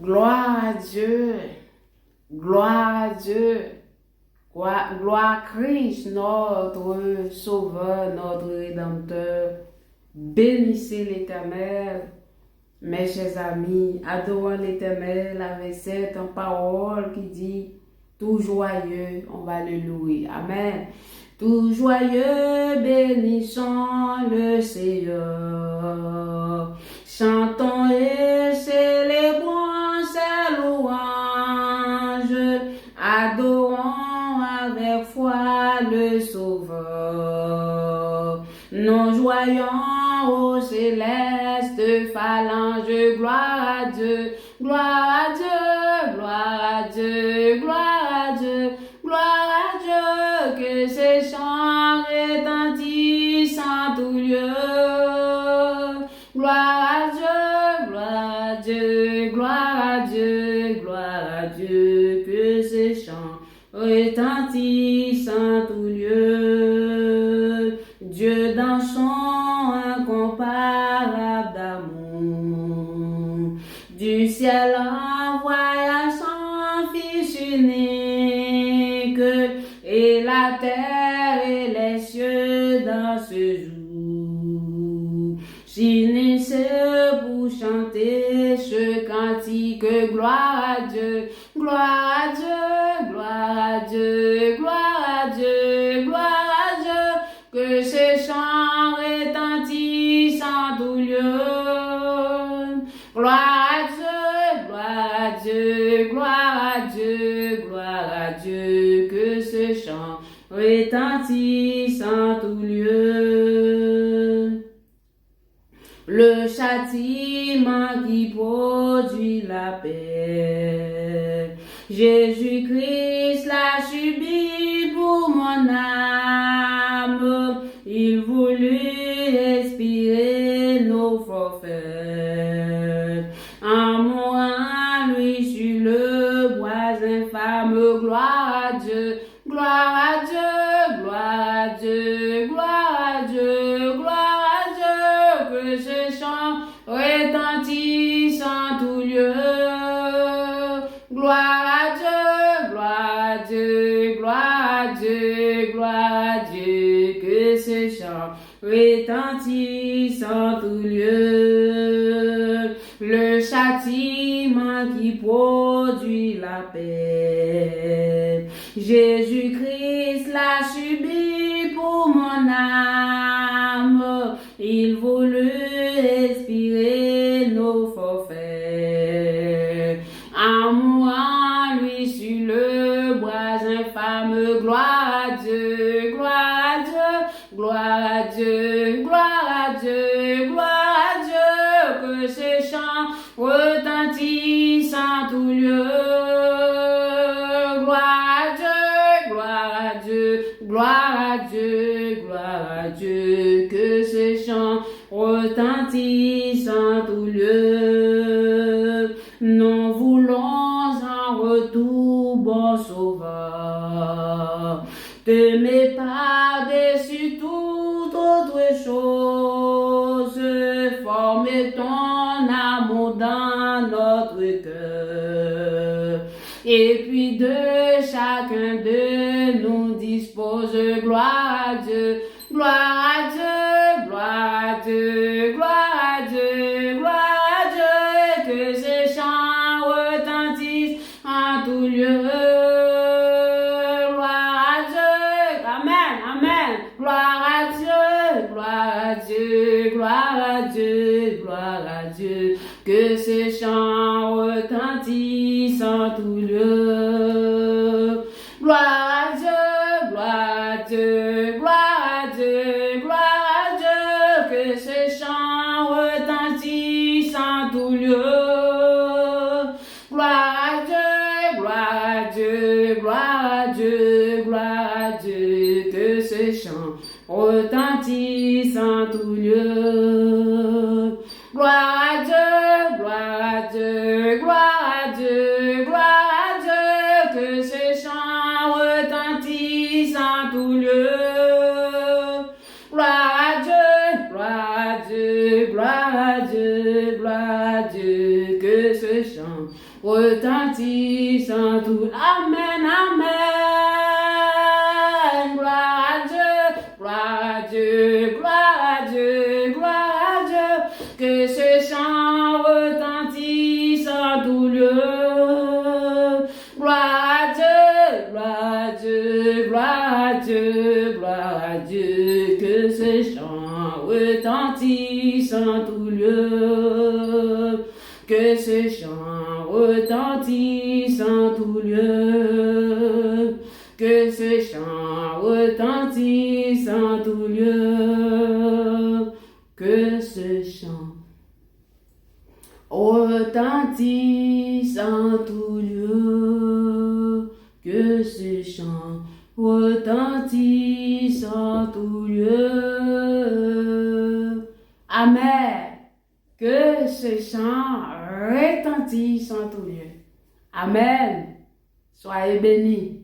Gloire à Dieu. Gloire à Dieu. Gloire à Christ, notre Sauveur, notre Rédempteur. Bénissez l'Éternel. Mes chers amis, adorons l'Éternel avec cette parole qui dit tout joyeux, on va le louer. Amen. Tout joyeux, bénissons le Seigneur. Chantons et célébrons ses louanges. Adorons avec foi le Sauveur. Nous joyons au céleste phalange. Gloire à Dieu, gloire à Dieu, gloire à Dieu, gloire à Dieu, gloire à Dieu. Que ces chants retentissent en tout lieu. Gloire à Dieu, gloire à Dieu, gloire à Dieu, gloire à Dieu. Que ces chants retentissent en tout lieu. Dieu dans son incomparable d'amour, du ciel envoya son Fils unique, et la terre et les cieux dans ce jour s'unissent pour chanter ce cantique. Gloire à Dieu, gloire à Dieu, gloire à Dieu, gloire à Dieu, gloire à Dieu. Que ces chants retentissent en tout lieu. Gloire à Dieu, gloire à Dieu, gloire à Dieu, gloire à Dieu. Que ces chants retentissent en tout lieu. Le châtiment qui produit la paix, Jésus-Christ l'a subi pour mon âme. Il voulut expirer nos forfaits en mourant lui sur le bois infâme. Gloire à Dieu, gloire à Dieu, gloire à Dieu, gloire à Dieu, gloire à Dieu. Que ce chant retentisse en tout lieu. Gloire à Dieu, gloire à Dieu, gloire à Dieu, gloire à Dieu. Que ce chant retentisse en tout lieu. Le châtiment qui produit la paix, Jésus-Christ l'a subi pour mon âme. Il voulut expirer nos forfaits en mourant lui sur le bois infâme. Gloire à Dieu, gloire à Dieu, gloire à Dieu, gloire à Dieu, gloire à Dieu. Que ces chants retentissent en tout lieu. Gloire à Dieu, gloire à Dieu, gloire à Dieu, gloire à Dieu. Que ces chants retentissent en tout lieu. Nous voulons en retour, bon Sauveur, t'aimer par-dessus toute autre chose, former ton amour dans notre cœur, et puis de chacun de nous dispose. Gloire à Dieu, gloire à Dieu, gloire à Dieu, gloire à Dieu, gloire à Dieu. Que ces chants retentissent en tout lieu. Gloire à Dieu, amen, amen. Gloire à Dieu, gloire à Dieu, gloire à Dieu, gloire à Dieu. Que ces chants retentissent en tout lieu. Gloire à Dieu, gloire à Dieu, gloire à Dieu, gloire à Dieu. Que ces chants retentissent en tout lieu. Gloire à Dieu, gloire à Dieu, gloire à Dieu, gloire à Dieu. Que ces chants retentissent en tout lieu. Gloire à Dieu, gloire à Dieu, gloire à Dieu, gloire à Dieu. Que ces chants retentissent en tout lieu. Gloire à Dieu, gloire à Dieu, gloire à Dieu, gloire à Dieu. Que ce chant retentisse en tout. Amen, amen. Gloire à Dieu, gloire à Dieu, gloire à Dieu, gloire à Dieu. Que ce chant retentisse en tout lieu. Gloire à Dieu, gloire à Dieu, gloire à Dieu, gloire à Dieu. Que ce chant retentisse en tout lieu. Que ce chant retentisse en tout lieu. Que ce chant retentisse en tout lieu. Que ce chant retentisse en tout lieu. Que ce chant retentisse en tout lieu. Amen. Que ce chant retentisse en tout lieu. Amen. Soyez bénis.